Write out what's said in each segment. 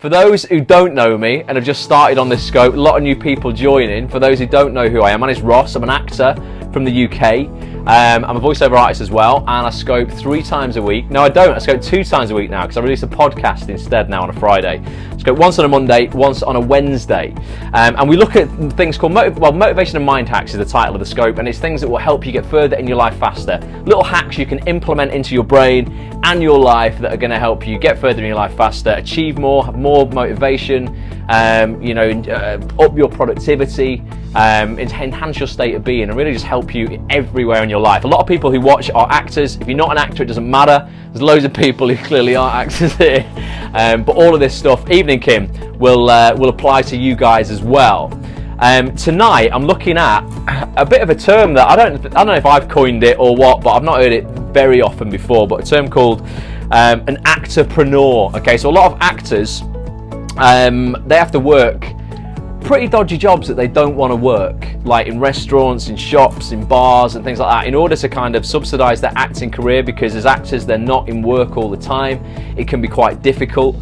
For those who don't know me and have just started on this scope, a lot of new people joining. For those who don't know who I am, my name's Ross. I'm an actor from the UK. I'm a voiceover artist as well, and I scope 3 times a week. No, I don't. I scope 2 times a week now because I release a podcast instead now on a Friday. I scope once on a Monday, once on a Wednesday. And we look at things called motivation and mind hacks is the title of the scope, and it's things that will help you get further in your life faster. Little hacks you can implement into your brain and your life that are going to help you get further in your life faster, achieve more, have more motivation, up your productivity, enhance your state of being, and really just help you everywhere in your life. A lot of people who watch are actors. If you're not an actor, it doesn't matter. There's loads of people who clearly are actors here. But all of this stuff, Evening Kim, will apply to you guys as well. Tonight, I'm looking at a bit of a term that I don't know if I've coined it or what, but I've not heard it very often before. But a term called an actor-preneur. Okay, so a lot of actors, they have to work pretty dodgy jobs that they don't want to work, like in restaurants, in shops, in bars and things like that, in order to kind of subsidise their acting career, because as actors they're not in work all the time. It can be quite difficult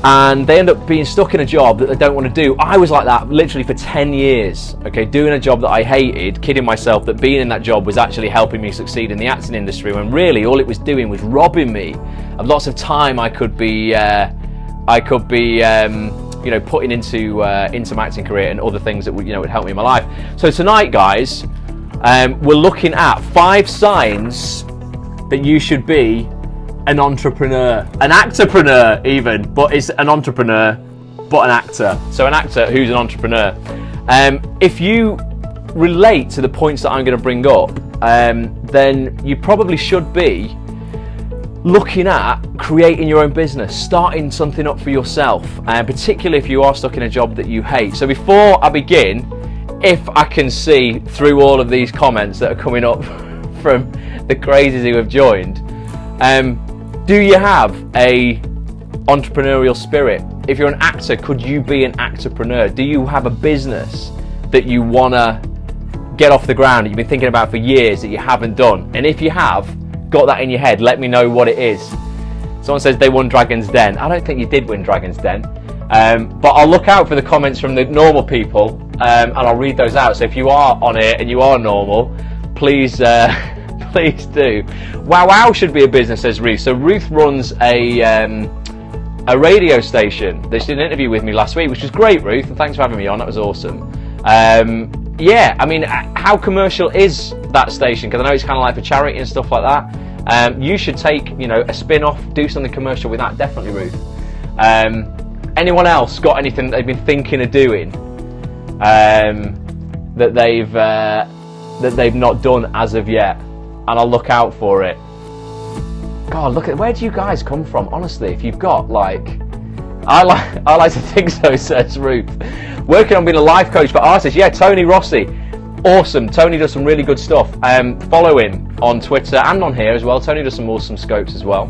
and they end up being stuck in a job that they don't want to do. I was like that literally for 10 years, okay, doing a job that I hated, kidding myself that being in that job was actually helping me succeed in the acting industry, when really all it was doing was robbing me of lots of time I could be putting into my acting career and other things that would help me in my life. So tonight, guys, we're looking at 5 signs that you should be an entrepreneur, an actor-preneur even, but it's an entrepreneur, but an actor. So an actor who's an entrepreneur. If you relate to the points that I'm going to bring up, then you probably should be looking at creating your own business, starting something up for yourself, and particularly if you are stuck in a job that you hate. So before I begin, if I can see through all of these comments that are coming up from the crazies who have joined, do you have a entrepreneurial spirit? If you're an actor, could you be an actor-preneur? Do you have a business that you want to get off the ground, that you've been thinking about for years that you haven't done? And if you have got that in your head, let me know what it is. Someone says they won Dragon's Den. I don't think you did win Dragon's Den, but I'll look out for the comments from the normal people, and I'll read those out. So if you are on here and you are normal, please please do. Wow should be a business, says Ruth. So Ruth runs a radio station. They did an interview with me last week, which was great, Ruth, and thanks for having me on. That was awesome. Yeah, I mean, how commercial is that station? Because I know it's kind of like for charity and stuff like that. You should take, a spin-off, do something commercial with that, definitely, Ruth. Anyone else got anything that they've been thinking of doing that they've not done as of yet? And I'll look out for it. God, look at, where do you guys come from? Honestly, if you've got I like to think so, says Ruth. Working on being a life coach for artists. Yeah, Tony Rossi. Awesome. Tony does some really good stuff. Follow him on Twitter and on here as well. Tony does some awesome scopes as well,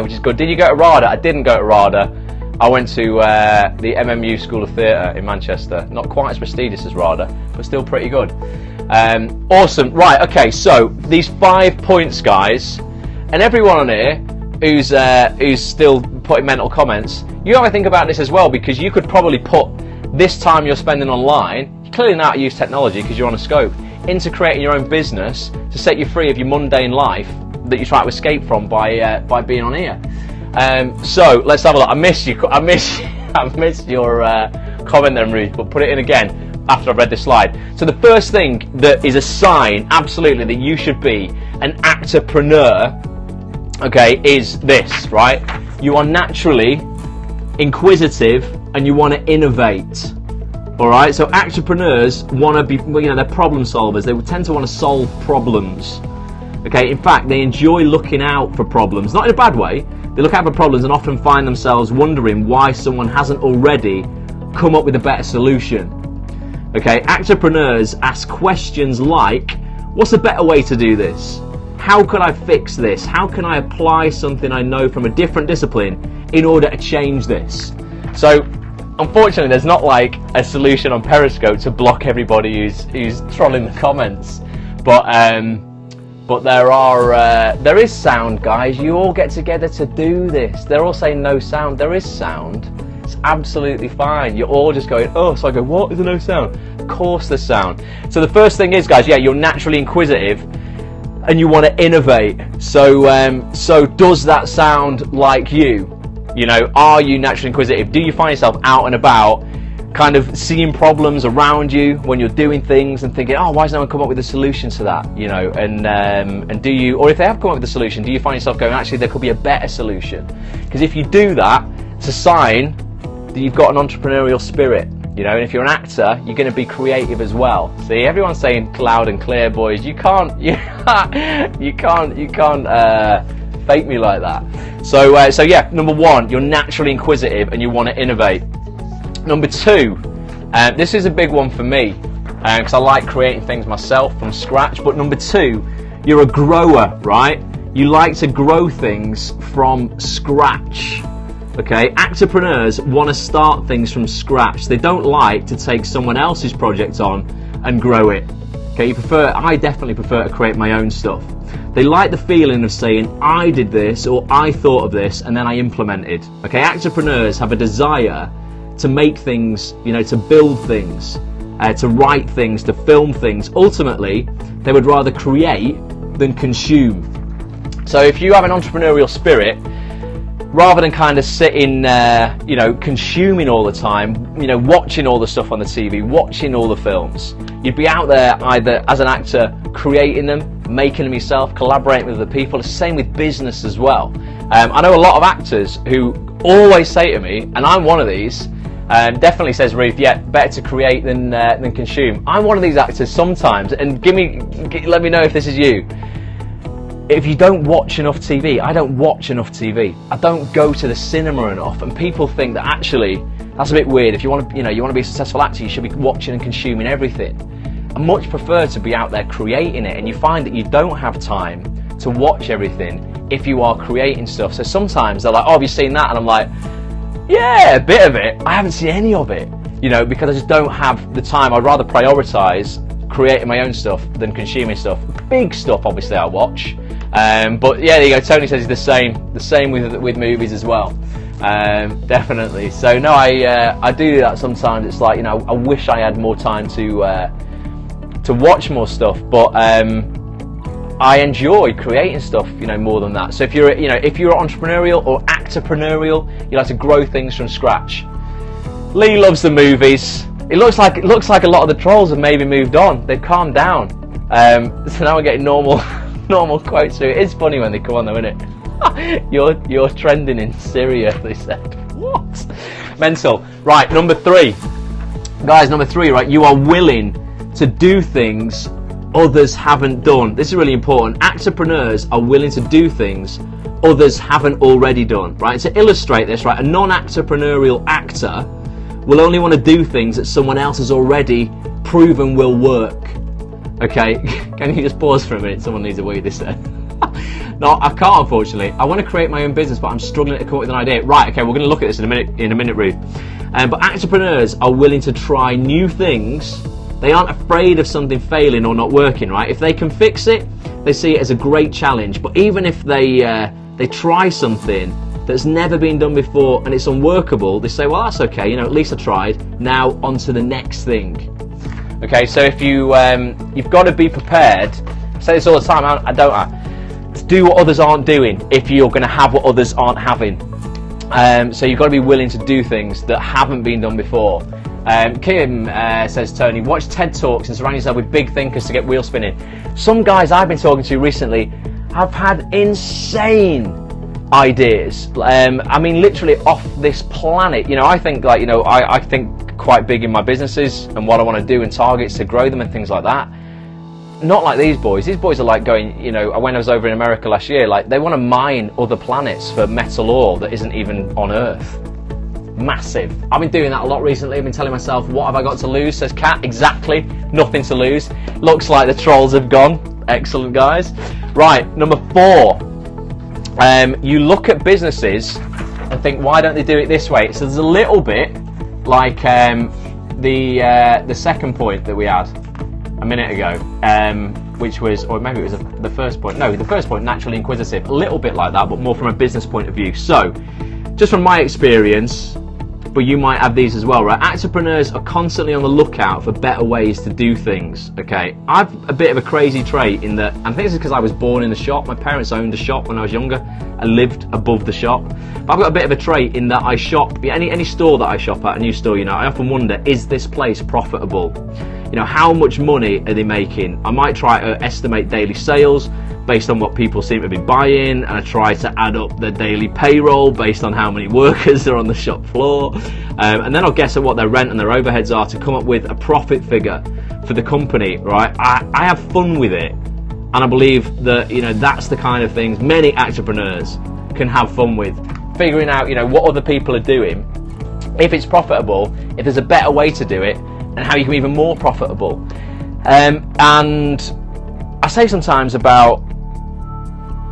which is good. Did you go to RADA? I didn't go to RADA. I went to the MMU School of Theatre in Manchester. Not quite as prestigious as RADA, but still pretty good. Awesome. Right, okay, so these 5 points, guys, and everyone on here who's still putting mental comments, you have to think about this as well, because you could probably put this time you're spending online, you clearly know how to use technology because you're on a scope, into creating your own business to set you free of your mundane life that you try to escape from by being on here. So let's have a look. I missed your comment then, Ruth, but put it in again after I've read this slide. So the first thing that is a sign, absolutely, that you should be an actor-preneur, okay, is this, right? You are naturally inquisitive and you want to innovate. All right, so actor-preneurs want to be, they're problem solvers. They tend to want to solve problems. Okay, in fact, they enjoy looking out for problems, not in a bad way. They look out for problems and often find themselves wondering why someone hasn't already come up with a better solution. Okay, actor-preneurs ask questions like, what's a better way to do this? How could I fix this? How can I apply something I know from a different discipline in order to change this? So, unfortunately, there's not like a solution on Periscope to block everybody who's trolling the comments. But But there is sound, guys. You all get together to do this. They're all saying no sound. There is sound. It's absolutely fine. You're all just going, oh, so I go, what? Is there no sound? Of course there's sound. So the first thing is, guys, yeah, you're naturally inquisitive and you want to innovate. So does that sound like you? You know, are you naturally inquisitive? Do you find yourself out and about, kind of seeing problems around you when you're doing things and thinking, oh, why has no one come up with a solution to that? You know, and do you, or if they have come up with a solution, do you find yourself going, actually, there could be a better solution? Because if you do that, it's a sign that you've got an entrepreneurial spirit. You know, and if you're an actor, you're going to be creative as well. See, everyone's saying loud and clear, boys. You can't fake me like that. So yeah, number one, you're naturally inquisitive and you want to innovate. Number two, this is a big one for me because I like creating things myself from scratch. But number two, you're a grower, right? You like to grow things from scratch. Okay, actorpreneurs want to start things from scratch. They don't like to take someone else's project on and grow it. Okay, I definitely prefer to create my own stuff. They like the feeling of saying, I did this or I thought of this and then I implemented. Okay, actorpreneurs have a desire to make things, you know, to build things, to write things, to film things. Ultimately, they would rather create than consume. So if you have an entrepreneurial spirit, rather than kind of sitting, you know, consuming all the time, you know, watching all the stuff on the TV, watching all the films, you'd be out there either as an actor creating them, making them yourself, collaborating with other people. It's the same with business as well. I know a lot of actors who always say to me, and I'm one of these, definitely says Ruth, yeah, better to create than consume. I'm one of these actors sometimes, and let me know if this is you. If you don't watch enough TV, I don't watch enough TV. I don't go to the cinema enough, and people think that actually that's a bit weird. If you want to, you know, you want to be a successful actor, you should be watching and consuming everything. I much prefer to be out there creating it, and you find that you don't have time to watch everything if you are creating stuff. So sometimes they're like, oh, have you seen that? And I'm like, yeah, a bit of it. I haven't seen any of it, you know, because I just don't have the time. I'd rather prioritize creating my own stuff than consuming stuff. Big stuff, obviously, I watch. But yeah, there you go. Tony says the same with movies as well. Definitely. So no, I do that sometimes. It's like, you know, I wish I had more time to watch more stuff, but I enjoy creating stuff, you know, more than that. So if you're entrepreneurial or actorpreneurial, you like to grow things from scratch. Lee loves the movies. It looks like a lot of the trolls have maybe moved on. They've calmed down. So now we're getting normal quotes through. It is funny when they come on though, isn't it? You're trending in Syria, they said. What? Mental. Right, number three. Guys, number three, right? You are willing to do things others haven't done. This is really important. Actorpreneurs are willing to do things others haven't already done, right? To illustrate this, right, a non-actorpreneurial actor will only want to do things that someone else has already proven will work. Okay, can you just pause for a minute? Someone needs a wee this then. No, I can't, unfortunately. I want to create my own business, but I'm struggling to come up with an idea. Right, okay, we're going to look at this in a minute, Ruth. But actorpreneurs are willing to try new things. They aren't afraid of something failing or not working, right? If they can fix it, they see it as a great challenge. But even if they try something that's never been done before and it's unworkable, they say, well, that's okay, you know, at least I tried. Now on to the next thing. Okay, so if you've got to be prepared. I say this all the time, to do what others aren't doing if you're going to have what others aren't having. So you've got to be willing to do things that haven't been done before. Kim says, Tony, watch TED Talks and surround yourself with big thinkers to get wheel spinning. Some guys I've been talking to recently have had insane ideas. I mean, literally off this planet. You know, I think I think quite big in my businesses and what I want to do and targets to grow them and things like that. Not like these boys. These boys are like going, you know, when I was over in America last year, like they want to mine other planets for metal ore that isn't even on Earth. Massive. I've been doing that a lot recently. I've been telling myself, what have I got to lose? Says Kat. Exactly. Nothing to lose. Looks like the trolls have gone. Excellent, guys. Right, number 4. You look at businesses and think, why don't they do it this way? So there's a little bit like the second point that we had a minute ago. which was, or maybe it was the first point. No, the first point, naturally inquisitive. A little bit like that, but more from a business point of view. So, just from my experience, but you might have these as well, right? Actorpreneurs are constantly on the lookout for better ways to do things, okay? I've a bit of a crazy trait in that, and I think this is because I was born in the shop. My parents owned a shop when I was younger. I lived above the shop. But I've got a bit of a trait in that I shop, any store that I shop at, a new store, I often wonder, is this place profitable? How much money are they making? I might try to estimate daily sales based on what people seem to be buying, and I try to add up the daily payroll based on how many workers are on the shop floor, and then I'll guess at what their rent and their overheads are to come up with a profit figure for the company, right? I have fun with it, and I believe that that's the kind of things many actorpreneurs can have fun with, figuring out what other people are doing, if it's profitable, if there's a better way to do it, and how you can be even more profitable. And I say sometimes about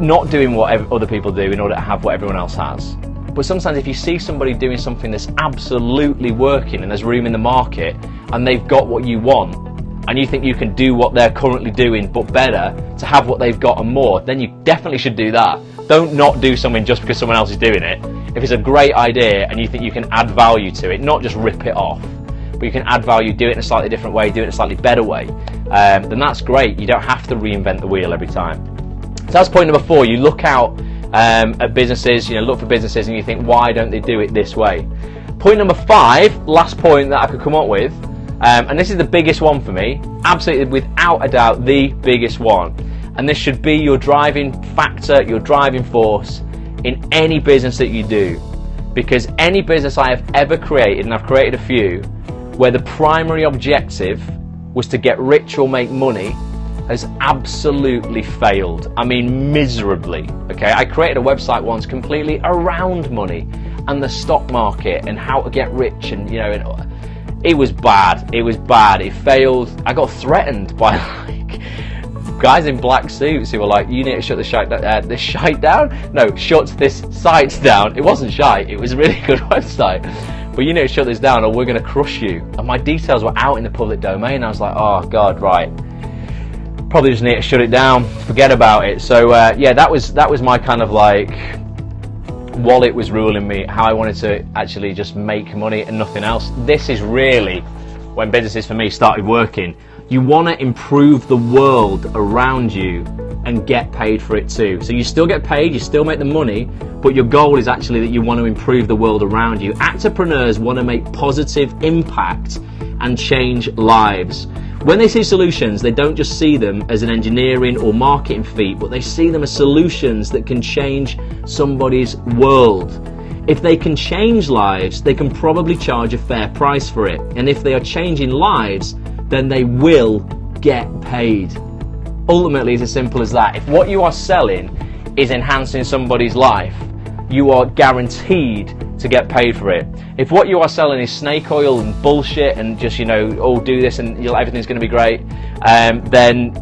not doing what other people do in order to have what everyone else has. But sometimes if you see somebody doing something that's absolutely working and there's room in the market and they've got what you want, and you think you can do what they're currently doing but better to have what they've got and more, then you definitely should do that. Don't not do something just because someone else is doing it. If it's a great idea and you think you can add value to it, not just rip it off, but you can add value, do it in a slightly different way, do it in a slightly better way, then that's great. You don't have to reinvent the wheel every time. So that's point number 4. You look out at businesses, look for businesses and you think, why don't they do it this way? Point number 5, last point that I could come up with, and this is the biggest one for me, absolutely without a doubt the biggest one. And this should be your driving factor, your driving force in any business that you do. Because any business I have ever created, and I've created a few, where the primary objective was to get rich or make money, has absolutely failed. I mean, miserably. Okay, I created a website once completely around money and the stock market and how to get rich, and it was bad. It was bad. It failed. I got threatened by guys in black suits who were like, "You need to shut this shite down." No, shut this site down. It wasn't shite. It was a really good website. But you need to shut this down, or we're going to crush you. And my details were out in the public domain. I was like, oh God, right. Probably just need to shut it down, forget about it. So yeah, that was my kind of like wallet was ruling me, how I wanted to actually just make money and nothing else. This is really when businesses for me started working. You want to improve the world around you and get paid for it too. So you still get paid, you still make the money, but your goal is actually that you want to improve the world around you. Actorpreneurs want to make positive impact and change lives. When they see solutions, they don't just see them as an engineering or marketing feat, but they see them as solutions that can change somebody's world. If they can change lives, they can probably charge a fair price for it. And if they are changing lives, then they will get paid. Ultimately, it's as simple as that. If what you are selling is enhancing somebody's life, you are guaranteed to get paid for it. If what you are selling is snake oil and bullshit and just, oh, do this and everything's going to be great, then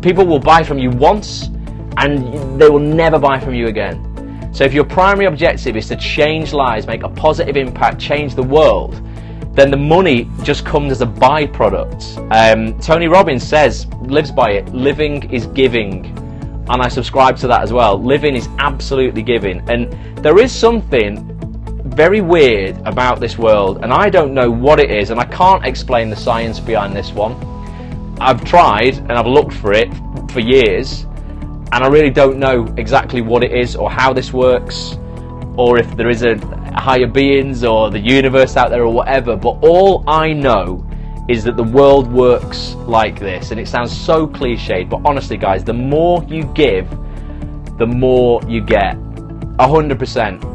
people will buy from you once and they will never buy from you again. So if your primary objective is to change lives, make a positive impact, change the world, then the money just comes as a byproduct. Tony Robbins lives by it, living is giving. And I subscribe to that as well. Living is absolutely giving. And there is something very weird about this world, and I don't know what it is, and I can't explain the science behind this one. I've tried and I've looked for it for years, and I really don't know exactly what it is or how this works, or if there is a higher beings or the universe out there or whatever, but all I know is that the world works like this. And it sounds so cliched, but honestly guys, the more you give, the more you get. 100%.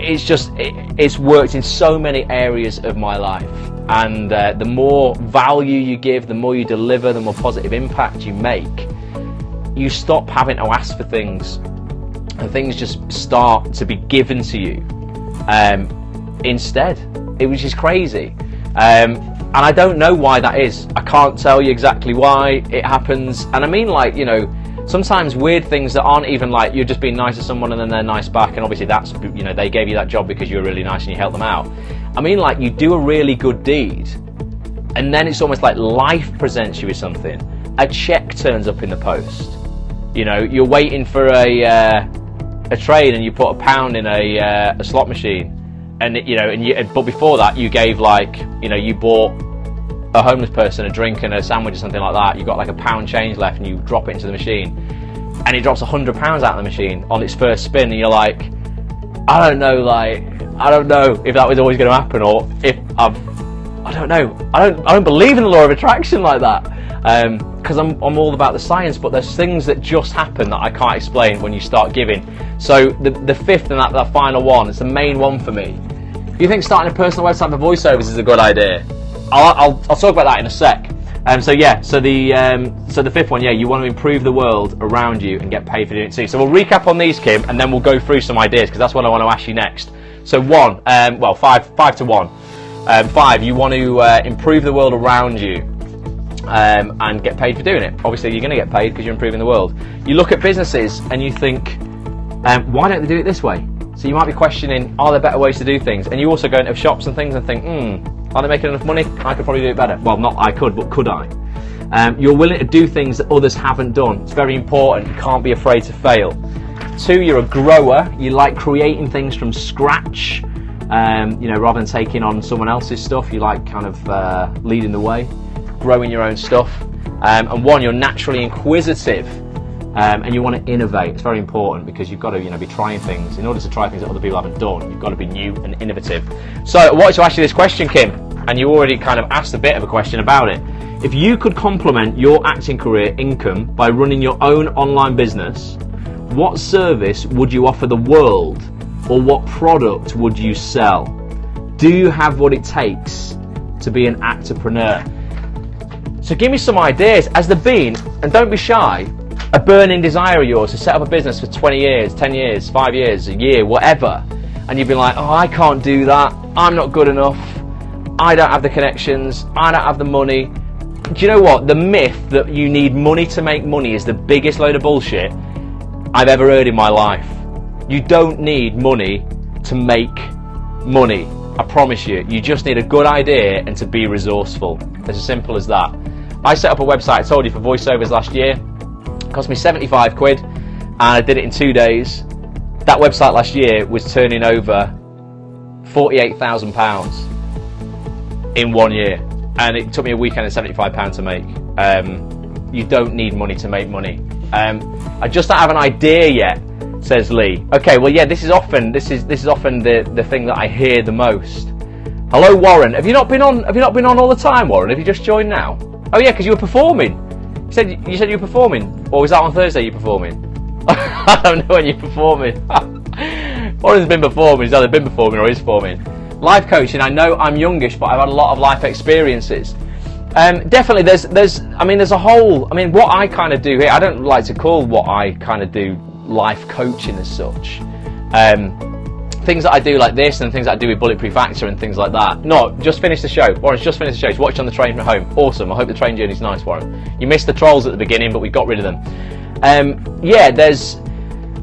It's worked in so many areas of my life, and the more value you give, the more you deliver, the more positive impact you make, you stop having to ask for things, and things just start to be given to you instead, which is crazy. And I don't know why that is. I can't tell you exactly why it happens. And I mean, like, sometimes weird things that aren't even like you're just being nice to someone and then they're nice back, and obviously that's, they gave you that job because you were really nice and you helped them out. I mean, like, you do a really good deed and then it's almost like life presents you with something a check turns up in the post. You know, you're waiting for a train and you put £1 in a slot machine, and but before that you gave, like, you know, you bought a homeless person a drink and a sandwich or something like that. You got like £1 change left, and you drop it into the machine, and it drops £100 out of the machine on its first spin, and you're like, I don't know if that was always going to happen, or if I don't know. I don't believe in the law of attraction like that, because I'm all about the science. But there's things that just happen that I can't explain when you start giving. So the fifth and that final one, it's the main one for me. If you think starting a personal website for voiceovers is a good idea, I'll talk about that in a sec. So the fifth one, you want to improve the world around you and get paid for doing it too. So we'll recap on these, Kim, and then we'll go through some ideas, because that's what I want to ask you next. So five to one. 5, you want to improve the world around you and get paid for doing it. Obviously, you're going to get paid because you're improving the world. You look at businesses and you think, why don't they do it this way? So you might be questioning, are there better ways to do things? And you also go into shops and things and think, are they making enough money? I could probably do it better. Well, not I could, but could I? You're willing to do things that others haven't done. It's very important. You can't be afraid to fail. 2, you're a grower. You like creating things from scratch. Rather than taking on someone else's stuff, you like kind of leading the way, growing your own stuff. And 1, you're naturally inquisitive, and you want to innovate. It's very important, because you've got to be trying things. In order to try things that other people haven't done, you've got to be new and innovative. So I wanted to ask you this question, Kim, and you already kind of asked a bit of a question about it. If you could complement your acting career income by running your own online business, what service would you offer the world? Or what product would you sell? Do you have what it takes to be an actor-preneur? So give me some ideas. Has there been, and don't be shy, a burning desire of yours to set up a business for 20 years, 10 years, 5 years, a year, whatever, and you've been like, oh, I can't do that, I'm not good enough, I don't have the connections, I don't have the money. Do you know what? The myth that you need money to make money is the biggest load of bullshit I've ever heard in my life. You don't need money to make money. I promise you. You just need a good idea and to be resourceful. It's as simple as that. I set up a website, I told you, for voiceovers last year. It cost me 75 quid, and I did it in 2 days. That website last year was turning over £48,000 in 1 year, and it took me a weekend and £75 to make. You don't need money to make money. I just don't have an idea yet, says Lee. Okay, well, yeah, this is often the thing that I hear the most. Hello, Warren. Have you not been on all the time, Warren? Have you just joined now? Oh yeah, because you were performing. You said you were performing, or was that on Thursday you're performing? I don't know when you're performing. Warren's been performing. He's either been performing or is performing. Life coaching. I know I'm youngish, but I've had a lot of life experiences. Definitely, there's a whole. I mean, what I kind of do here, I don't like to call what I kind of do life coaching as such. Things that I do like this, and things that I do with Bulletproof Actor and things like that. No, just finished the show. Warren's just finished the show. He's watched on the train from home. Awesome. I hope the train journey's nice, Warren. You missed the trolls at the beginning, but we got rid of them. There's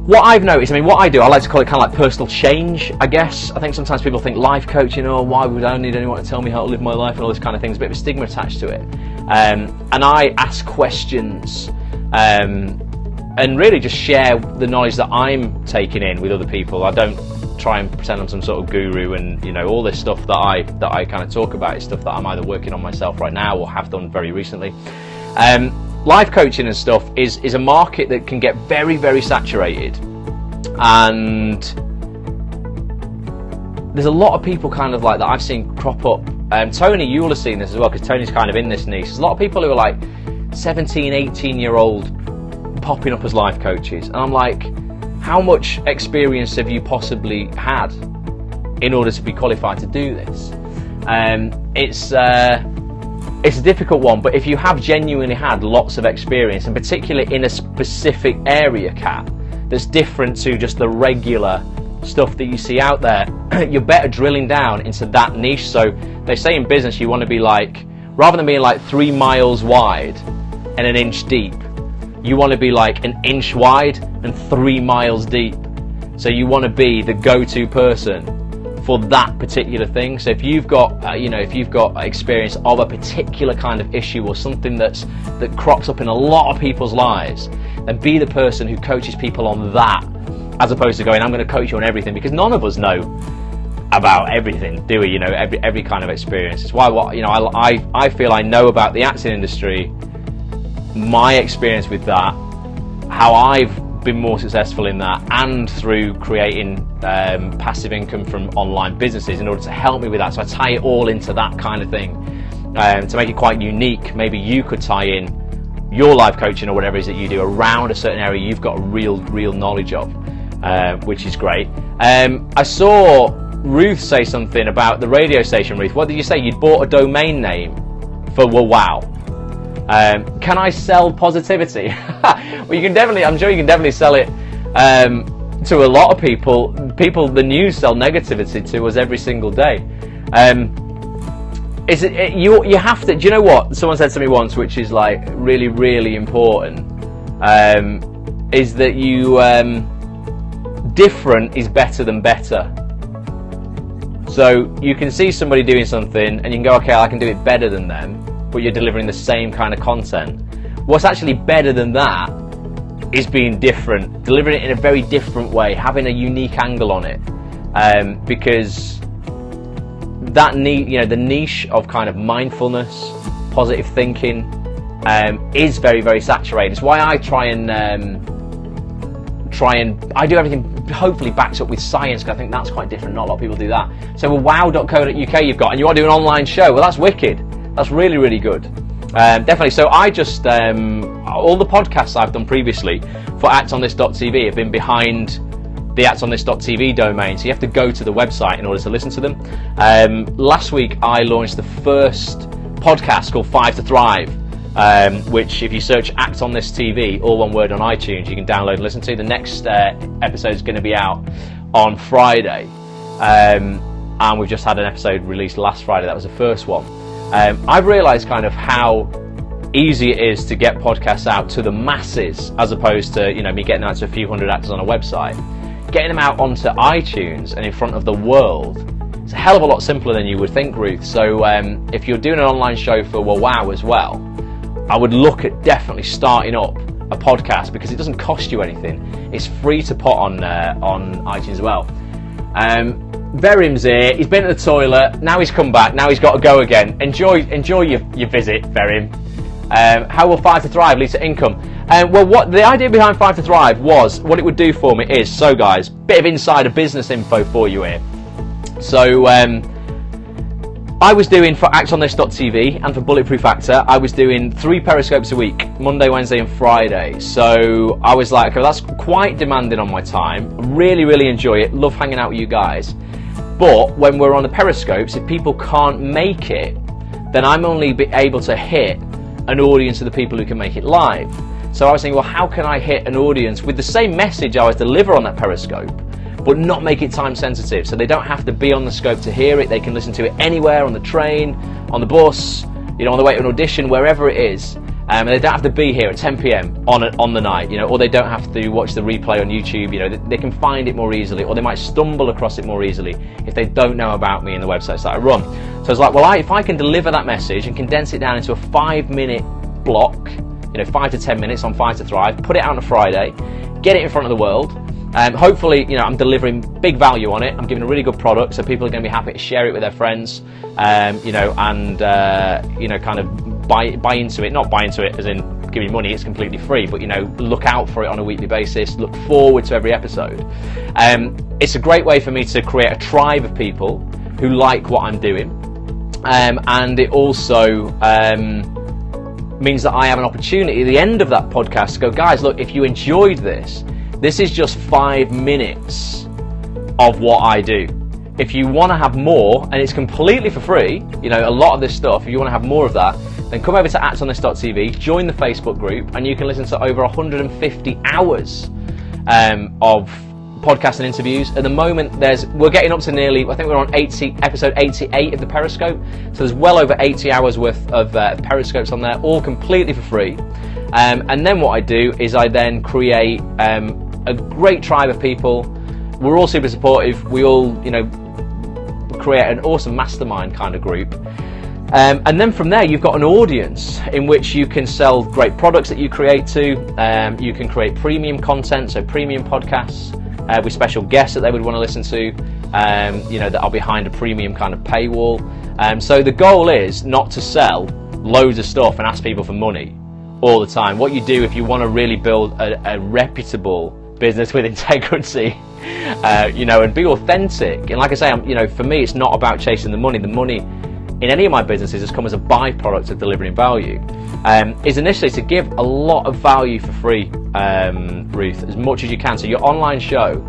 what I've noticed. I mean, what I do, I like to call it kind of like personal change, I guess. I think sometimes people think life coaching, oh, why would I need anyone to tell me how to live my life and all this kind of thing. There's a bit of a stigma attached to it. And I ask questions, and really just share the knowledge that I'm taking in with other people. I don't try and pretend I'm some sort of guru, and all this stuff that I kind of talk about is stuff that I'm either working on myself right now or have done very recently. Life coaching and stuff is a market that can get very, very saturated, and there's a lot of people kind of like that I've seen crop up. Tony, you will have seen this as well, because Tony's kind of in this niche. There's a lot of people who are like 17, 18-year-old popping up as life coaches, and I'm like, how much experience have you possibly had in order to be qualified to do this? It's a difficult one, but if you have genuinely had lots of experience, and particularly in a specific area, Kat, that's different to just the regular stuff that you see out there, you're better drilling down into that niche. So they say in business you want to be like, rather than being like 3 miles wide and 1 inch deep, you want to be like 1 inch wide and 3 miles deep. So you want to be the go-to person for that particular thing. So if you've got if you've got experience of a particular kind of issue or something that crops up in a lot of people's lives, then be the person who coaches people on that, as opposed to going, I'm going to coach you on everything, because none of us know about everything, do we? Every kind of experience. It's why I feel I know about the acting industry, my experience with that, how I've been more successful in that, and through creating passive income from online businesses in order to help me with that. So I tie it all into that kind of thing to make it quite unique. Maybe you could tie in your life coaching or whatever it is that you do around a certain area you've got real knowledge of, which is great. I saw Ruth say something about the radio station. Ruth, what did you say? You'd bought a domain name for wow. Can I sell positivity? Well, you can definitely. I'm sure you can definitely sell it to a lot of people. The news sell negativity to us every single day. You have to. Do you know what someone said to me once, which is like really important? Is that you different is better than better. So you can see somebody doing something and you can go, okay, I can do it better than them, but you're delivering the same kind of content. What's actually better than that is being different, delivering it in a very different way, having a unique angle on it, because that the niche of kind of mindfulness, positive thinking, is very saturated. It's why I try and I do everything hopefully backed up with science, because I think that's quite different. Not a lot of people do that. So wow.co.uk you've got, and you want to do an online show. Well, that's wicked. That's really good. Definitely. So I just all the podcasts I've done previously for actonthis.tv have been behind the actonthis.tv domain, so you have to go to the website in order to listen to them. Last week I launched the first podcast called 5 to Thrive, which if you search Act on This TV, all one word, on iTunes, you can download and listen to. The next episode is going to be out on Friday, and we've just had an episode released last Friday. That was the first one. I've realised kind of how easy it is to get podcasts out to the masses, as opposed to me getting out to a few hundred actors on a website. Getting them out onto iTunes and in front of the world, it's a hell of a lot simpler than you would think, Ruth. So if you're doing an online show for wow as well, I would look at definitely starting up a podcast, because it doesn't cost you anything. It's free to put on iTunes as well. Verim's here. He's been at the toilet. Now he's come back. Now he's got to go again. Enjoy your visit, Verim. How will 5 to Thrive lead to income? Well, what the idea behind 5 to Thrive was, what it would do for me is, so guys, bit of insider business info for you here. So I was doing, for actonthis.tv and for Bulletproof Actor, I was doing 3 Periscopes a week, Monday, Wednesday and Friday. So I was like, okay, that's quite demanding on my time. Really enjoy it. Love hanging out with you guys. But when we're on the Periscopes, if people can't make it, then I'm only able to hit an audience of the people who can make it live. So I was thinking, well, how can I hit an audience with the same message I was deliver on that Periscope, but not make it time sensitive, so they don't have to be on the scope to hear it. They can listen to it anywhere, on the train, on the bus, on the way to an audition, wherever it is, and they don't have to be here at 10 p.m. on the night, or they don't have to watch the replay on YouTube. They can find it more easily, or they might stumble across it more easily if they don't know about me and the websites that I run. So I was like, well, if I can deliver that message and condense it down into a 5-minute block, 5 to 10 minutes on 5 to Thrive, put it out on a Friday, get it in front of the world. Hopefully, I'm delivering big value on it. I'm giving a really good product, so people are going to be happy to share it with their friends, and kind of buy into it. Not buy into it as in give me money, it's completely free, but look out for it on a weekly basis. Look forward to every episode. It's a great way for me to create a tribe of people who like what I'm doing, and it also means that I have an opportunity at the end of that podcast to go, guys, look, if you enjoyed this is just 5 minutes of what I do. If you want to have more, and it's completely for free, a lot of this stuff, if you want to have more of that, then come over to actonthis.tv, join the Facebook group, and you can listen to over 150 hours of podcasts and interviews. At the moment, we're getting up to nearly, I think we're on episode 88 of the Periscope, so there's well over 80 hours worth of Periscopes on there, all completely for free. And then what I do is I then create a great tribe of people. We're all super supportive. We all, create an awesome mastermind kind of group. And then from there, you've got an audience in which you can sell great products that you create to. You can create premium content, so premium podcasts with special guests that they would want to listen to, that are behind a premium kind of paywall. So the goal is not to sell loads of stuff and ask people for money all the time. What you do if you want to really build a reputable business with integrity, and be authentic. And like I say, for me, it's not about chasing the money. The money in any of my businesses has come as a byproduct of delivering value. Is initially to give a lot of value for free, Ruth, as much as you can. So your online show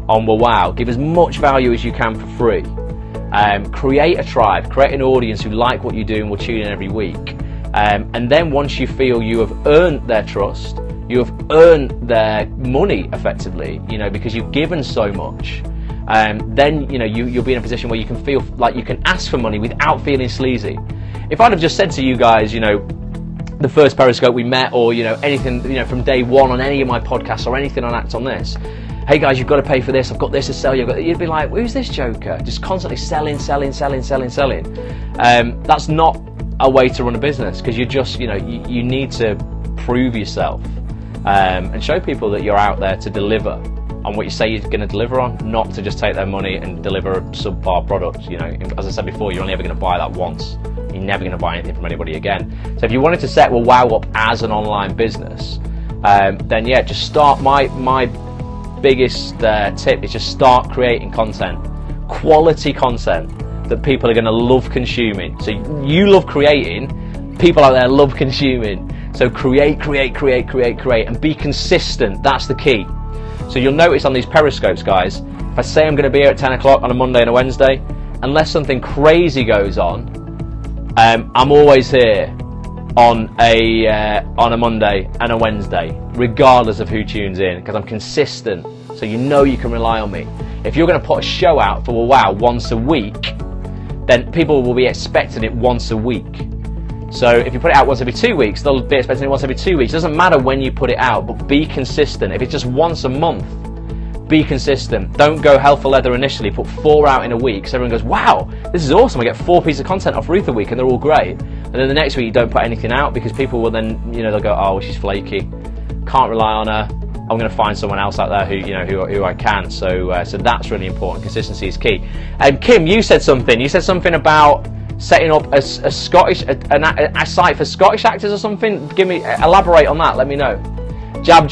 on Wow, give as much value as you can for free. Create a tribe, create an audience who like what you do and will tune in every week. And then once you feel you have earned their trust, you have earned their money effectively, because you've given so much. Then you'll be in a position where you can feel like you can ask for money without feeling sleazy. If I'd have just said to you guys, the first Periscope we met, or anything, from day one on any of my podcasts or anything on Act on This, hey guys, you've got to pay for this, I've got this to sell you, you'd be like, who's this joker? Just constantly selling. That's not a way to run a business, because you're just, you need to prove yourself and show people that you're out there to deliver on what you say you're going to deliver on, not to just take their money and deliver a subpar product. As I said before, you're only ever going to buy that once. You're never going to buy anything from anybody again. So if you wanted to set Wow up as an online business, then yeah, just start. My biggest tip is just start creating content, quality content that people are going to love consuming. So you love creating, people out there love consuming. So create, and be consistent. That's the key. So you'll notice on these Periscopes, guys, if I say I'm going to be here at 10 o'clock on a Monday and a Wednesday, unless something crazy goes on, I'm always here on a Monday and a Wednesday, regardless of who tunes in, because I'm consistent. So you can rely on me. If you're going to put a show out for Wow once a week, then people will be expecting it once a week. So if you put it out once every 2 weeks, they'll be expecting it once every 2 weeks. It doesn't matter when you put it out, but be consistent. If it's just once a month, be consistent. Don't go hell for leather initially. Put 4 out in a week, so everyone goes, wow, this is awesome. I get 4 pieces of content off Ruth a week, and they're all great. And then the next week you don't put anything out, because people will then, they'll go, oh, well, she's flaky. Can't rely on her. I'm going to find someone else out there who I can. So that's really important. Consistency is key. And Kim, you said something. You said something about setting up a site for Scottish actors or something. Elaborate on that. Let me know. Jab,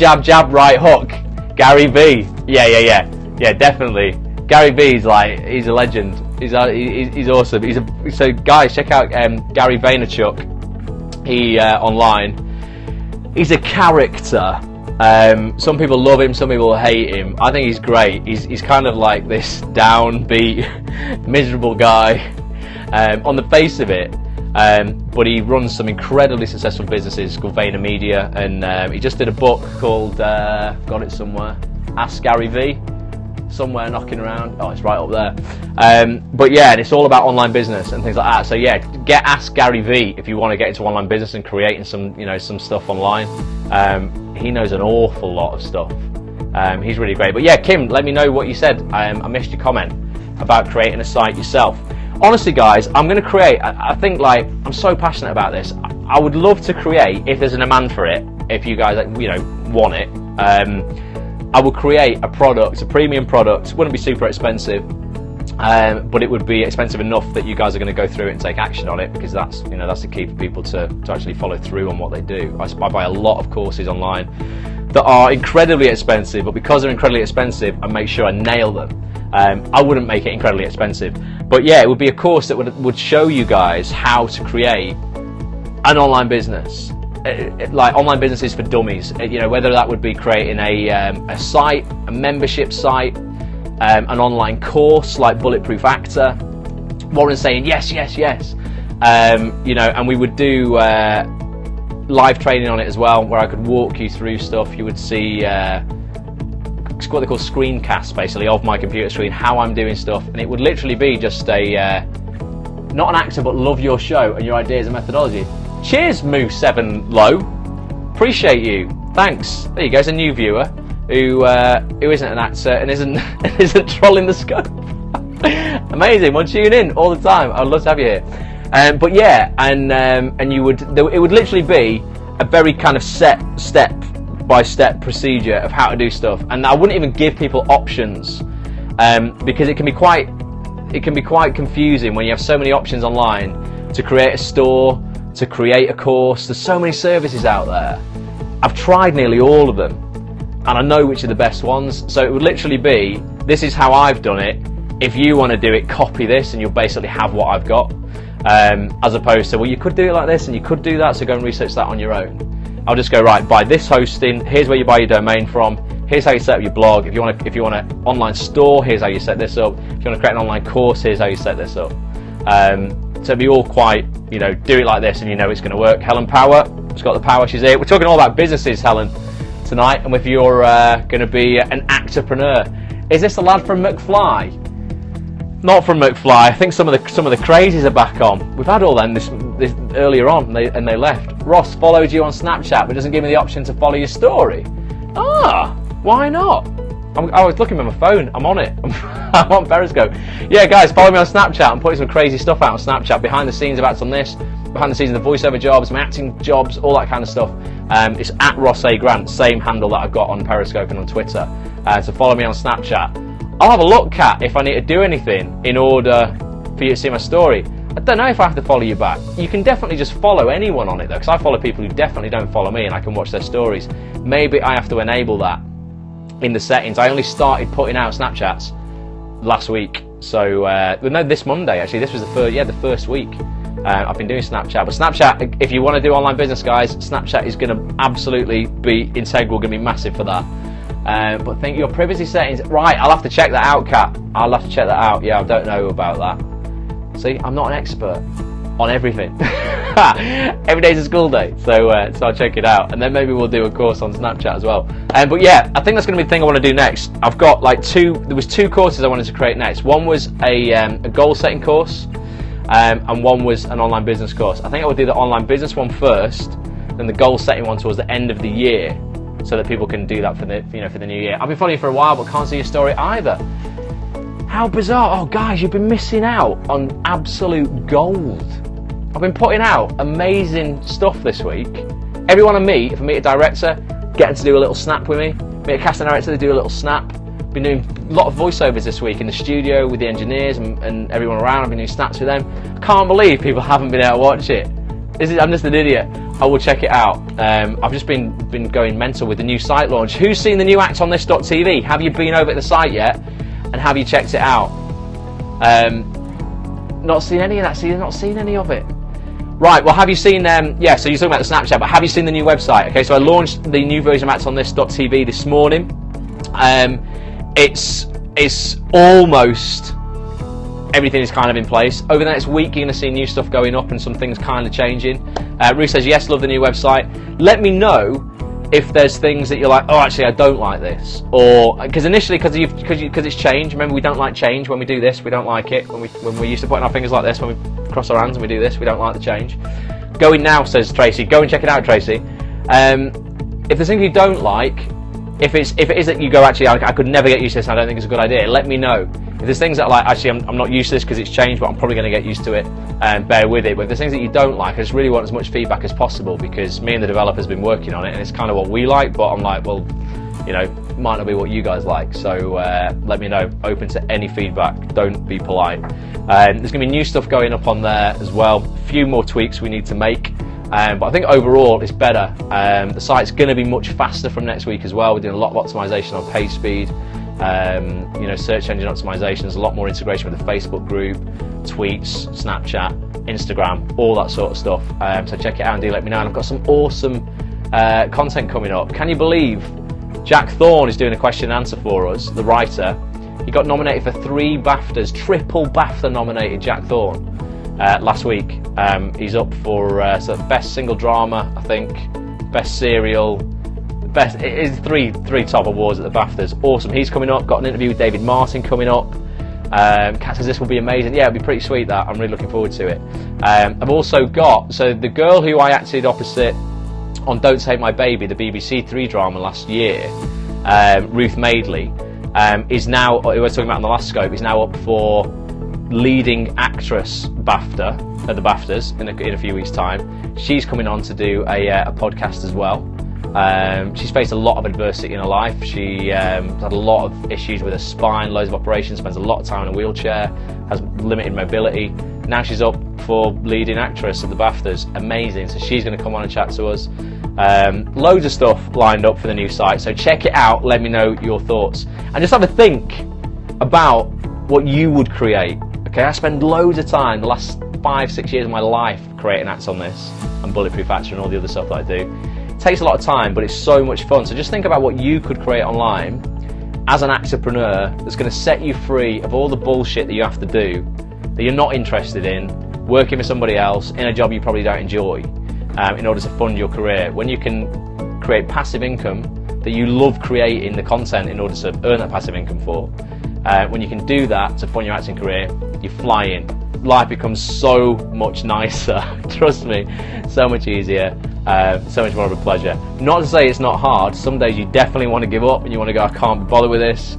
right hook. Gary V. Yeah, definitely. Gary V is he's a legend. He's awesome. So guys, check out Gary Vaynerchuk. He online. He's a character. Some people love him, some people hate him. I think he's great. He's kind of like this downbeat, miserable guy on the face of it, but he runs some incredibly successful businesses called VaynerMedia, and he just did a book called, got it somewhere, Ask Gary V, somewhere knocking around. Oh, it's right up there. But yeah, and it's all about online business and things like that. So yeah, get Ask Gary V if you want to get into online business and creating some stuff online. He knows an awful lot of stuff. He's really great. But yeah, Kim, let me know what you said. I missed your comment about creating a site yourself. Honestly, guys, I'm going to create. I think I'm so passionate about this. I would love to create, if there's a demand for it, if you guys want it. I will create a product, a premium product. It wouldn't be super expensive, but it would be expensive enough that you guys are going to go through it and take action on it, because that's the key for people to actually follow through on what they do. I buy a lot of courses online that are incredibly expensive, but because they're incredibly expensive, I make sure I nail them. I wouldn't make it incredibly expensive, but yeah, it would be a course that would show you guys how to create an online business. Like online businesses for dummies, whether that would be creating a site, a membership site, an online course like Bulletproof Actor. Warren's saying yes, and we would do live training on it as well, where I could walk you through stuff. You would see what they call screencasts, basically, of my computer screen, how I'm doing stuff, and it would literally be just not an actor, but love your show and your ideas and methodology. Cheers, Move7 Low. Appreciate you. Thanks. There you go. There's a new viewer who isn't an actor and isn't trolling the scope. Amazing. Well, tune in all the time. I'd love to have you here. But yeah, and it would literally be a very kind of set step-by-step procedure of how to do stuff, and I wouldn't even give people options because it can be quite confusing when you have so many options online to create a store, to create a course. There's so many services out there. I've tried nearly all of them, and I know which are the best ones. So it would literally be, this is how I've done it. If you want to do it, copy this, and you'll basically have what I've got. As opposed to, well, you could do it like this and you could do that, so go and research that on your own. I'll just go, right, buy this hosting, here's where you buy your domain from, here's how you set up your blog. If you want an online store, here's how you set this up. If you want to create an online course, here's how you set this up. So it'd be all quite, do it like this and you know it's going to work. Helen Power, she's got the power, she's here. We're talking all about businesses, Helen, tonight, and if you're going to be an actor-preneur. Is this a lad from McFly? Not from McFly. I think some of the crazies are back on. We've had all them this earlier on, and they left. Ross followed you on Snapchat, but doesn't give me the option to follow your story. Why not? I was looking at my phone. I'm on it. I'm on Periscope. Yeah, guys, follow me on Snapchat. I'm putting some crazy stuff out on Snapchat. Behind the scenes of Acts on this, behind the scenes of the voiceover jobs, my acting jobs, all that kind of stuff. It's at Ross A. Grant, same handle that I've got on Periscope and on Twitter. So follow me on Snapchat. I'll have a look, Kat, if I need to do anything in order for you to see my story. I don't know if I have to follow you back. You can definitely just follow anyone on it, though, because I follow people who definitely don't follow me, and I can watch their stories. Maybe I have to enable that in the settings. I only started putting out Snapchats last week, so no, this Monday actually. This was the first week I've been doing Snapchat. But Snapchat, if you want to do online business, guys, Snapchat is going to absolutely be integral, going to be massive for that. But think your privacy settings, right? I'll have to check that out, Kat. I'll have to check that out. Yeah, I don't know about that. See, I'm not an expert on everything. Every day's a school day, so I'll check it out, and then maybe we'll do a course on Snapchat as well. But yeah, I think that's going to be the thing I want to do next. I've got there was two courses I wanted to create next. One was a goal setting course, and one was an online business course. I think I would do the online business one first, then the goal setting one towards the end of the year, so that people can do that for the new year. I've been following you for a while, but can't see your story either. How bizarre! Oh, guys, you've been missing out on absolute gold. I've been putting out amazing stuff this week. Everyone I meet, if I meet a director, get them to do a little snap with me. Meet a casting director, they do a little snap. Been doing a lot of voiceovers this week in the studio with the engineers and everyone around. I've been doing snaps with them. I can't believe people haven't been able to watch it. I'm just an idiot. I will check it out. I've just been going mental with the new site launch. Who's seen the new actonthis.tv? Have you been over at the site yet? And have you checked it out? Not seen any of that. So you've not seen any of it. Right, well, have you seen, yeah, so you're talking about the Snapchat, but have you seen the new website? Okay, so I launched the new version of actonthis.tv this morning. It's almost everything is kind of in place. Over the next week, you're going to see new stuff going up and some things kind of changing. Ruth says, yes, love the new website. Let me know if there's things that you're like, oh, actually, I don't like this. Or, because initially, because it's change, remember, we don't like change when we do this, we don't like it. When we're used to putting our fingers like this, when we cross our hands and we do this, we don't like the change. Go in now, says Tracy. Go and check it out, Tracy. If there's things you don't like, if it is that you go, actually, I could never get used to this and I don't think it's a good idea, let me know. If there's things that are like, actually, I'm not used to this because it's changed, but I'm probably going to get used to it, and bear with it. But if there's things that you don't like, I just really want as much feedback as possible, because me and the developer's been working on it, and it's kind of what we like, but I'm like, well, it might not be what you guys like, so let me know. Open to any feedback, don't be polite. There's going to be new stuff going up on there as well, a few more tweaks we need to make. But I think overall it's better. The site's going to be much faster from next week as well. We're doing a lot of optimization on page speed, search engine optimization. There's a lot more integration with the Facebook group, tweets, Snapchat, Instagram, all that sort of stuff. So check it out and do let me know. And I've got some awesome content coming up. Can you believe Jack Thorne is doing a question and answer for us, the writer? He got nominated for 3 BAFTAs, triple BAFTA nominated Jack Thorne. Last week. He's up for best single drama, I think, best serial, best. It is three top awards at the BAFTAs. Awesome. He's coming up. Got an interview with David Martin coming up. Kat says this will be amazing. Yeah, it'll be pretty sweet. That I'm really looking forward to it. I've also got the girl who I acted opposite on Don't Take My Baby, the BBC 3 drama last year, Ruth Madeley, is now, who I was talking about on the last scope, is now up for leading actress BAFTA at the BAFTAs in a few weeks' time. She's coming on to do a podcast as well. She's faced a lot of adversity in her life. She had a lot of issues with her spine, loads of operations, spends a lot of time in a wheelchair, has limited mobility. Now she's up for leading actress at the BAFTAs. Amazing. So she's going to come on and chat to us. Loads of stuff lined up for the new site. So check it out. Let me know your thoughts. And just have a think about what you would create. Okay, I spend loads of time, the last 5-6 years of my life, creating acts on this and Bulletproof Actor and all the other stuff that I do. It takes a lot of time, but it's so much fun. So just think about what you could create online as an actor-preneur that's going to set you free of all the bullshit that you have to do, that you're not interested in, working for somebody else in a job you probably don't enjoy, in order to fund your career. When you can create passive income that you love creating the content in order to earn that passive income for, when you can do that to fund your acting career, you're flying. Life becomes so much nicer. Trust me, so much easier, so much more of a pleasure. Not to say it's not hard. Some days you definitely want to give up and you want to go, I can't be bothered with this.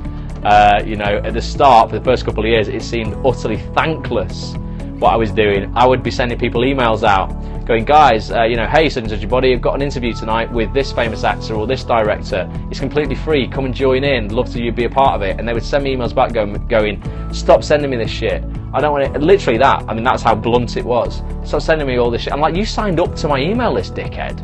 You know, at the start, for the first couple of years, it seemed utterly thankless what I was doing. I would be sending people emails out going, guys, you know, hey, such and such your body, I've got an interview tonight with this famous actor or this director. It's completely free. Come and join in. Love to be a part of it. And they would send me emails back going, stop sending me this shit. I don't want it. Literally that. I mean, that's how blunt it was. Stop sending me all this shit. I'm like, you signed up to my email list, dickhead.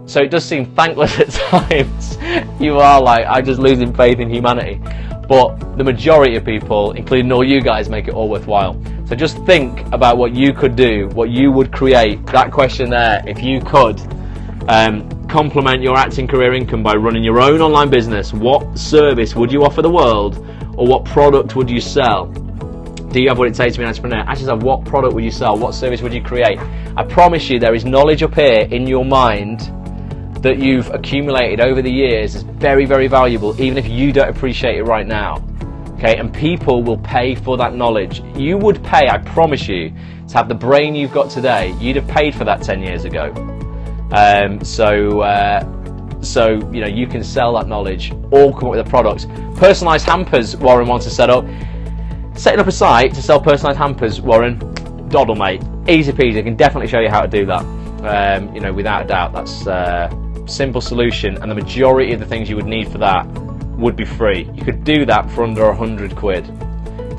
So it does seem thankless at times. You are like, I'm just losing faith in humanity. But the majority of people, including all you guys, make it all worthwhile. So just think about what you could do, what you would create. That question there, if you could complement your acting career income by running your own online business, what service would you offer the world, or what product would you sell? Do you have what it takes to be an entrepreneur? Actually, so what product would you sell? What service would you create? I promise you there is knowledge up here in your mind that you've accumulated over the years is very, very valuable, even if you don't appreciate it right now. Okay, and people will pay for that knowledge. You would pay, I promise you, to have the brain you've got today. You'd have paid for that 10 years ago. So you know, you can sell that knowledge or come up with a product. Personalised hampers, Warren wants to set up. Setting up a site to sell personalised hampers, Warren, doddle, mate. Easy peasy. I can definitely show you how to do that. You know, without a doubt, that's a simple solution, and the majority of the things you would need for that would be free. You could do that for under 100 quid.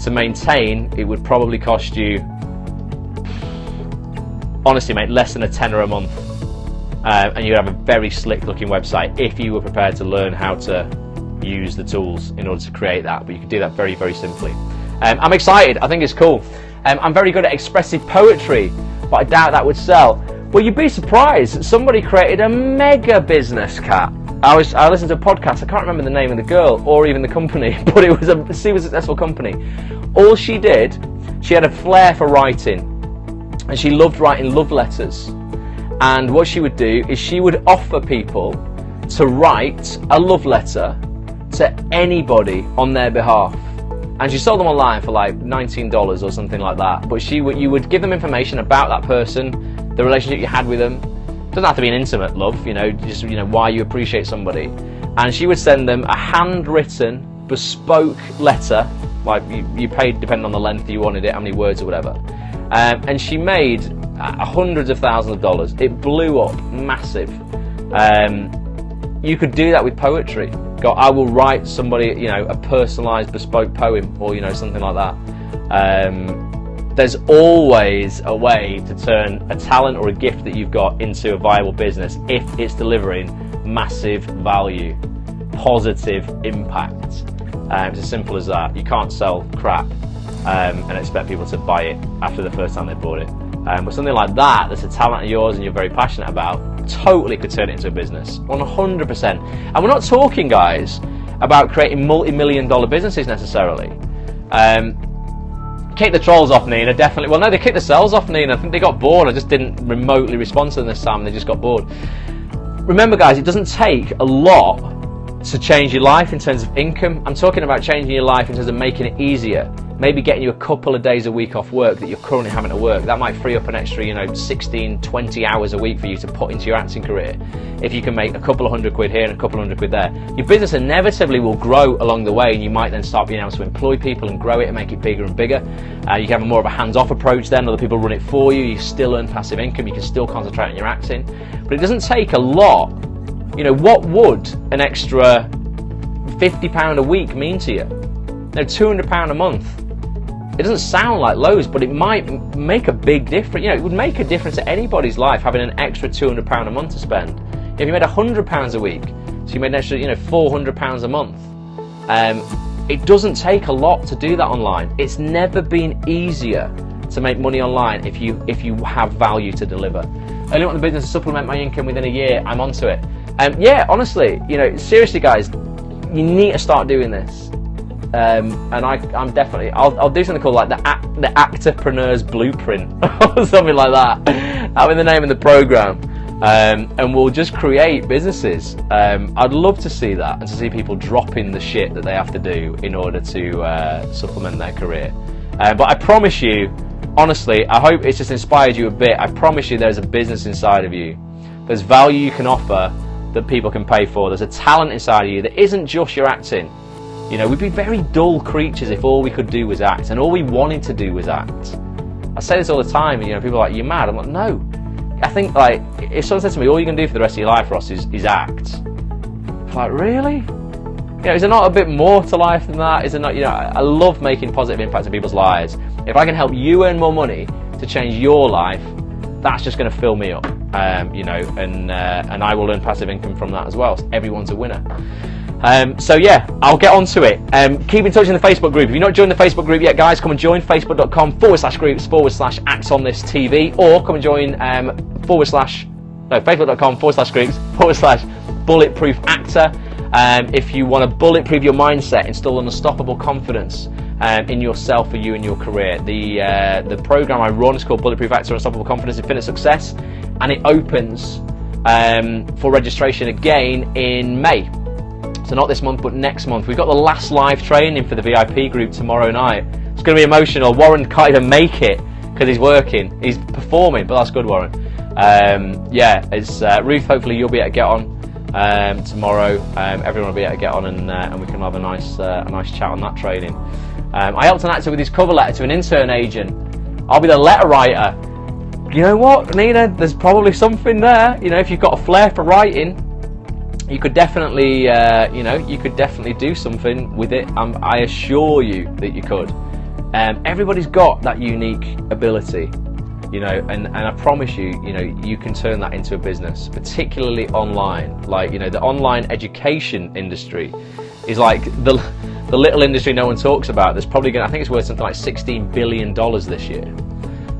To maintain, it would probably cost you, honestly, mate, less than a tenner a month. And you'd have a very slick looking website if you were prepared to learn how to use the tools in order to create that. But you could do that very, very simply. I'm excited. I think it's cool. I'm very good at expressive poetry, but I doubt that would sell. Well, you'd be surprised. Somebody created a mega business, Cat. I listened to a podcast. I can't remember the name of the girl or even the company, but it was a super successful company. All she did, she had a flair for writing, and she loved writing love letters. And what she would do is she would offer people to write a love letter to anybody on their behalf. And she sold them online for like $19 or something like that. But you would give them information about that person, the relationship you had with them. It doesn't have to be an intimate love, you know, just, you know, why you appreciate somebody. And she would send them a handwritten, bespoke letter, like you paid depending on the length you wanted it, how many words or whatever. And she made hundreds of thousands of dollars. It blew up, massive. You could do that with poetry. Go, I will write somebody, you know, a personalised, bespoke poem, or, you know, something like that. There's always a way to turn a talent or a gift that you've got into a viable business if it's delivering massive value, positive impact. It's as simple as that. You can't sell crap and expect people to buy it after the first time they bought it. But something like that, that's a talent of yours and you're very passionate about, totally could turn it into a business, 100%. And we're not talking, guys, about creating multi-million-dollar businesses necessarily. Kick the trolls off, Nina, definitely. Well, no, they kicked the cells off, Nina. I think they got bored. I just didn't remotely respond to them this time, and they just got bored. Remember, guys, it doesn't take a lot to change your life in terms of income. I'm talking about changing your life in terms of making it easier, maybe getting you a couple of days a week off work that you're currently having to work. That might free up an extra, 16, 20 hours a week for you to put into your acting career. If you can make a couple of £100 here and a couple of £100 there, your business inevitably will grow along the way, and you might then start being able to employ people and grow it and make it bigger and bigger. You can have more of a hands-off approach then. Other people run it for you. You still earn passive income. You can still concentrate on your acting. But it doesn't take a lot. What would an extra £50 a week mean to you? £200 a month. It doesn't sound like loads, but it might make a big difference. It would make a difference to anybody's life having an extra £200 a month to spend. If you made £100 a week, so you made an extra, £400 a month. It doesn't take a lot to do that online. It's never been easier to make money online if you have value to deliver. I only want the business to supplement my income within a year. I'm onto it. Yeah, honestly, seriously, guys, you need to start doing this. And I'm definitely, I'll do something called like the Actor-preneur's Blueprint or something like that. That'll be the name of the program. And we'll just create businesses. I'd love to see that, and to see people dropping the shit that they have to do in order to supplement their career. But I promise you, honestly, I hope it's just inspired you a bit. I promise you there's a business inside of you. There's value you can offer that people can pay for. There's a talent inside of you that isn't just your acting. We'd be very dull creatures if all we could do was act, and all we wanted to do was act. I say this all the time, and people are like, "You're mad." I'm like, no. I think, like, if someone said to me, all you can do for the rest of your life, Ross, is act. I'm like, really? Is there not a bit more to life than that? Is there not, I love making positive impact on people's lives. If I can help you earn more money to change your life, that's just going to fill me up, and I will earn passive income from that as well. So everyone's a winner. So yeah, I'll get onto it. Keep in touch in the Facebook group. If you're not joined the Facebook group yet, guys, come and join facebook.com/groups/ActOnThisTV, or come and join facebook.com/groups/Bulletproof Actor. If you want to bulletproof your mindset, install an unstoppable confidence in yourself, for you and your career. The program I run is called Bulletproof Actor, Unstoppable Confidence in Fitness Success, and it opens for registration again in May. So not this month, but next month. We've got the last live training for the VIP group tomorrow night. It's going to be emotional. Warren can't even make it because he's working. He's performing, but that's good, Warren. It's Ruth. Hopefully you'll be able to get on tomorrow. Everyone will be able to get on, and we can have a nice chat on that training. I helped an actor with his cover letter to an intern agent. I'll be the letter writer. You know what, Nina? There's probably something there. If you've got a flair for writing, you could definitely, do something with it. I assure you that you could. Everybody's got that unique ability, and I promise you, you can turn that into a business, particularly online. Like, the online education industry is like the little industry no one talks about. There's probably I think it's worth something like $16 billion this year.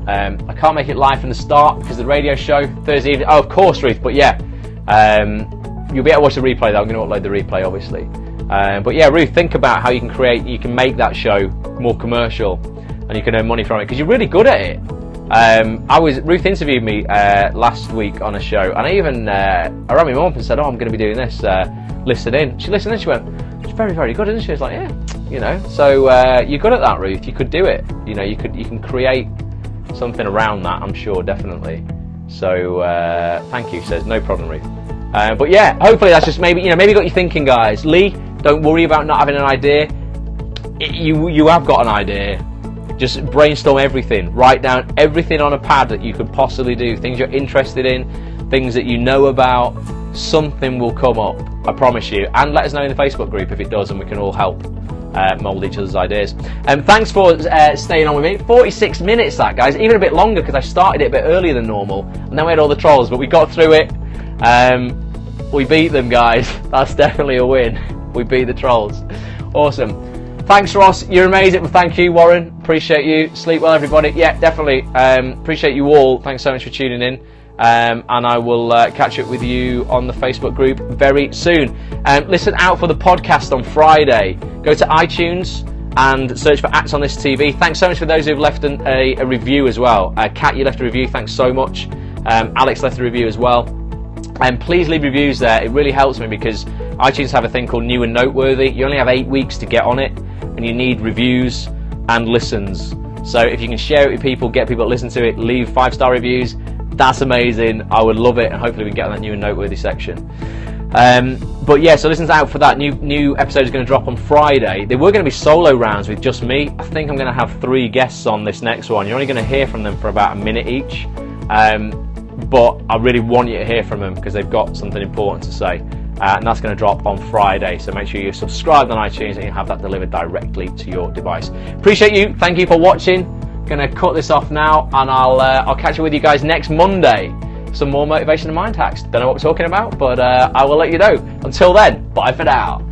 I can't make it live from the start because the radio show Thursday evening. Oh, of course, Ruth. But yeah. You'll be able to watch the replay though. I'm going to upload the replay, obviously. But yeah, Ruth, think about how you can make that show more commercial, and you can earn money from it, because you're really good at it. Ruth interviewed me last week on a show, and I rang my mum up and said, I'm going to be doing this, listen in. She listened in, she went, she's very, very good, isn't she? I was like, yeah, so you're good at that, Ruth. You could do it. You can create something around that, I'm sure, definitely. So thank you, says, no problem, Ruth. But yeah, hopefully that's just maybe got you thinking, guys. Lee, don't worry about not having an idea. You have got an idea. Just brainstorm everything. Write down everything on a pad that you could possibly do. Things you're interested in, things that you know about. Something will come up, I promise you. And let us know in the Facebook group if it does, and we can all help mould each other's ideas. Thanks for staying on with me. 46 minutes, that, guys. Even a bit longer, because I started it a bit earlier than normal, and then we had all the trolls, but we got through it. We beat them, guys. That's definitely a win. We beat the trolls. Awesome. Thanks, Ross. You're amazing. Well, thank you, Warren. Appreciate you. Sleep well, everybody. Yeah, definitely. Appreciate you all. Thanks so much for tuning in. And I will catch up with you on the Facebook group very soon. Listen out for the podcast on Friday. Go to iTunes and search for Acts on This TV. Thanks so much for those who've left a review as well. Kat, you left a review. Thanks so much. Alex left a review as well. And please leave reviews there. It really helps me, because iTunes have a thing called New and Noteworthy. You only have 8 weeks to get on it, and you need reviews and listens. So if you can share it with people, get people to listen to it, leave 5-star reviews, that's amazing. I would love it, and hopefully we can get on that new and noteworthy section. But yeah, so listen out for that. New episode is going to drop on Friday. They were going to be solo rounds with just me. I think I'm going to have 3 guests on this next one. You're only going to hear from them for about a minute each. But I really want you to hear from them because they've got something important to say. And that's going to drop on Friday. So make sure you're subscribed on iTunes and you have that delivered directly to your device. Appreciate you. Thank you for watching. Going to cut this off now, and I'll catch up with you guys next Monday. Some more motivation and mind hacks. Don't know what we're talking about, but I will let you know. Until then, bye for now.